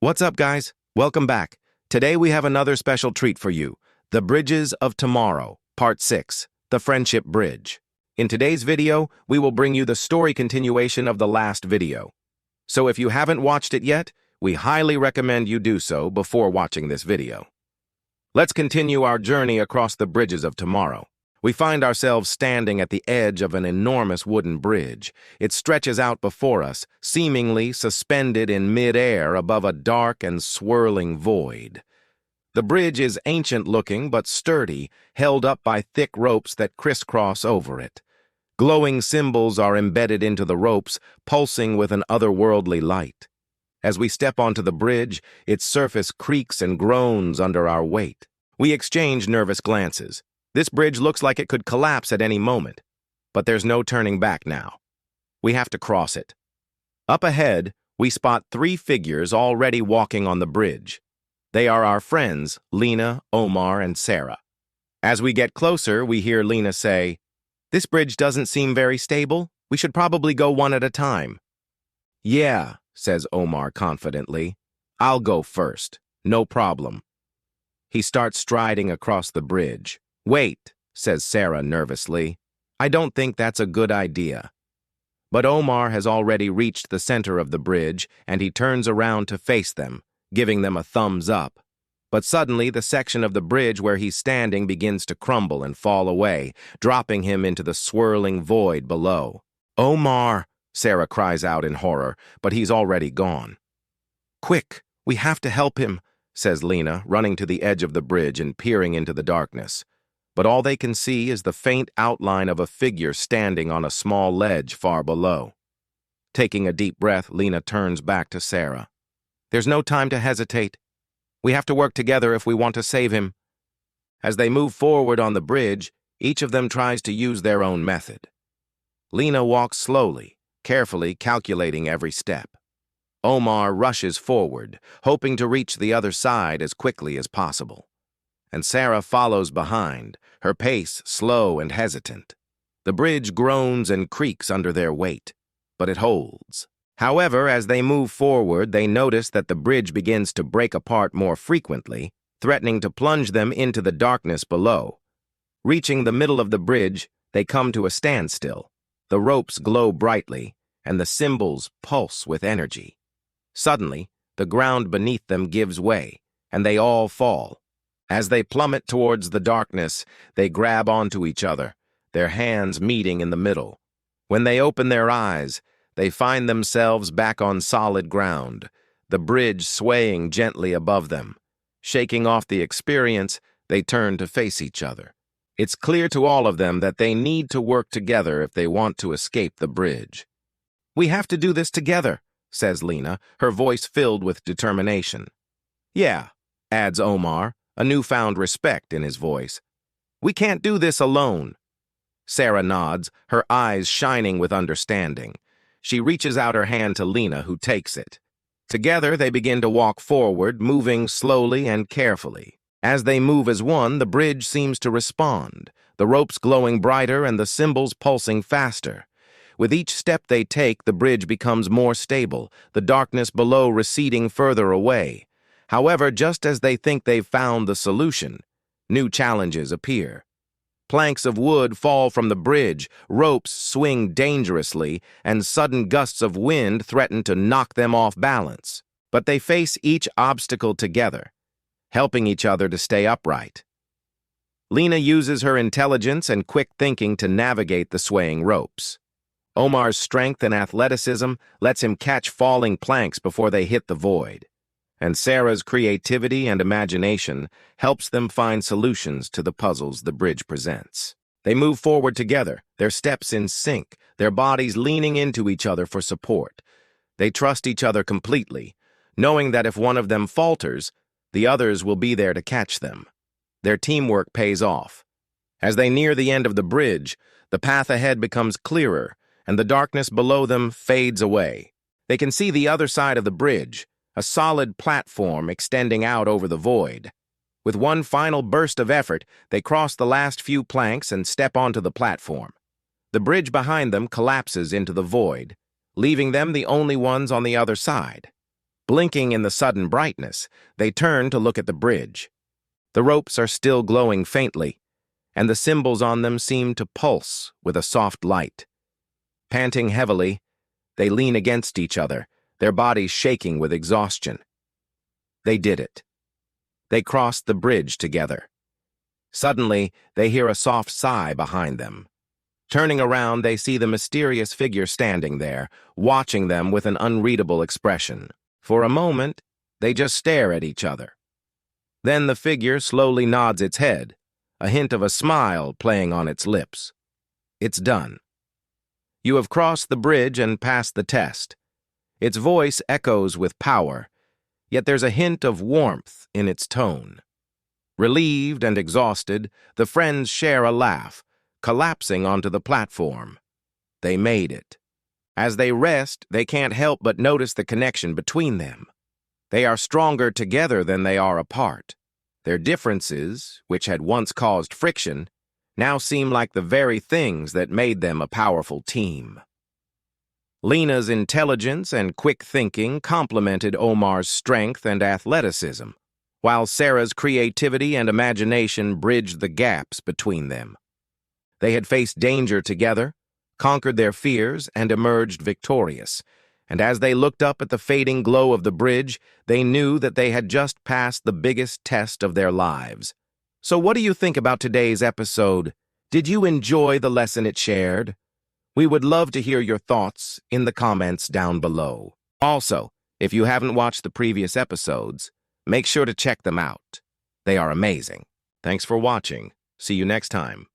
What's up, guys? Welcome back. Today we have another special treat for you, The Bridges of Tomorrow, Part 6, The Friendship Bridge. In today's video, we will bring you the story continuation of the last video. So if you haven't watched it yet, we highly recommend you do so before watching this video. Let's continue our journey across the bridges of tomorrow. We find ourselves standing at the edge of an enormous wooden bridge. It stretches out before us, seemingly suspended in mid-air above a dark and swirling void. The bridge is ancient-looking but sturdy, held up by thick ropes that crisscross over it. Glowing symbols are embedded into the ropes, pulsing with an otherworldly light. As we step onto the bridge, its surface creaks and groans under our weight. We exchange nervous glances. This bridge looks like it could collapse at any moment, but there's no turning back now. We have to cross it. Up ahead, we spot three figures already walking on the bridge. They are our friends, Lina, Omar, and Sara. As we get closer, we hear Lina say, "This bridge doesn't seem very stable. We should probably go one at a time." "Yeah," says Omar confidently. "I'll go first. No problem." He starts striding across the bridge. "Wait," says Sara nervously. "I don't think that's a good idea." But Omar has already reached the center of the bridge, and he turns around to face them, giving them a thumbs up. But suddenly, the section of the bridge where he's standing begins to crumble and fall away, dropping him into the swirling void below. "Omar!" Sara cries out in horror, but he's already gone. "Quick, we have to help him," says Lina, running to the edge of the bridge and peering into the darkness. But all they can see is the faint outline of a figure standing on a small ledge far below. Taking a deep breath, Lina turns back to Sara. "There's no time to hesitate. We have to work together if we want to save him." As they move forward on the bridge, each of them tries to use their own method. Lina walks slowly, carefully calculating every step. Omar rushes forward, hoping to reach the other side as quickly as possible. And Sara follows behind, her pace slow and hesitant. The bridge groans and creaks under their weight, but it holds. However, as they move forward, they notice that the bridge begins to break apart more frequently, threatening to plunge them into the darkness below. Reaching the middle of the bridge, they come to a standstill. The ropes glow brightly, and the symbols pulse with energy. Suddenly, the ground beneath them gives way, and they all fall. As they plummet towards the darkness, they grab onto each other, their hands meeting in the middle. When they open their eyes, they find themselves back on solid ground, the bridge swaying gently above them. Shaking off the experience, they turn to face each other. It's clear to all of them that they need to work together if they want to escape the bridge. "We have to do this together," says Lina, her voice filled with determination. "Yeah," adds Omar, a newfound respect in his voice. "We can't do this alone." Sara nods, her eyes shining with understanding. She reaches out her hand to Lina, who takes it. Together, they begin to walk forward, moving slowly and carefully. As they move as one, the bridge seems to respond, the ropes glowing brighter and the symbols pulsing faster. With each step they take, the bridge becomes more stable, the darkness below receding further away. However, just as they think they've found the solution, new challenges appear. Planks of wood fall from the bridge, ropes swing dangerously, and sudden gusts of wind threaten to knock them off balance. But they face each obstacle together, helping each other to stay upright. Lina uses her intelligence and quick thinking to navigate the swaying ropes. Omar's strength and athleticism lets him catch falling planks before they hit the void. And Sara's creativity and imagination helps them find solutions to the puzzles the bridge presents. They move forward together, their steps in sync, their bodies leaning into each other for support. They trust each other completely, knowing that if one of them falters, the others will be there to catch them. Their teamwork pays off. As they near the end of the bridge, the path ahead becomes clearer, and the darkness below them fades away. They can see the other side of the bridge, a solid platform extending out over the void. With one final burst of effort, they cross the last few planks and step onto the platform. The bridge behind them collapses into the void, leaving them the only ones on the other side. Blinking in the sudden brightness, they turn to look at the bridge. The ropes are still glowing faintly, and the symbols on them seem to pulse with a soft light. Panting heavily, they lean against each other, their bodies shaking with exhaustion. They did it. They crossed the bridge together. Suddenly, they hear a soft sigh behind them. Turning around, they see the mysterious figure standing there, watching them with an unreadable expression. For a moment, they just stare at each other. Then the figure slowly nods its head, a hint of a smile playing on its lips. It's done. You have crossed the bridge and passed the test. Its voice echoes with power, yet there's a hint of warmth in its tone. Relieved and exhausted, the friends share a laugh, collapsing onto the platform. They made it. As they rest, they can't help but notice the connection between them. They are stronger together than they are apart. Their differences, which had once caused friction, now seem like the very things that made them a powerful team. Lina's intelligence and quick thinking complemented Omar's strength and athleticism, while Sara's creativity and imagination bridged the gaps between them. They had faced danger together, conquered their fears, and emerged victorious. And as they looked up at the fading glow of the bridge, they knew that they had just passed the biggest test of their lives. So what do you think about today's episode? Did you enjoy the lesson it shared? We would love to hear your thoughts in the comments down below. Also, if you haven't watched the previous episodes, make sure to check them out. They are amazing. Thanks for watching. See you next time.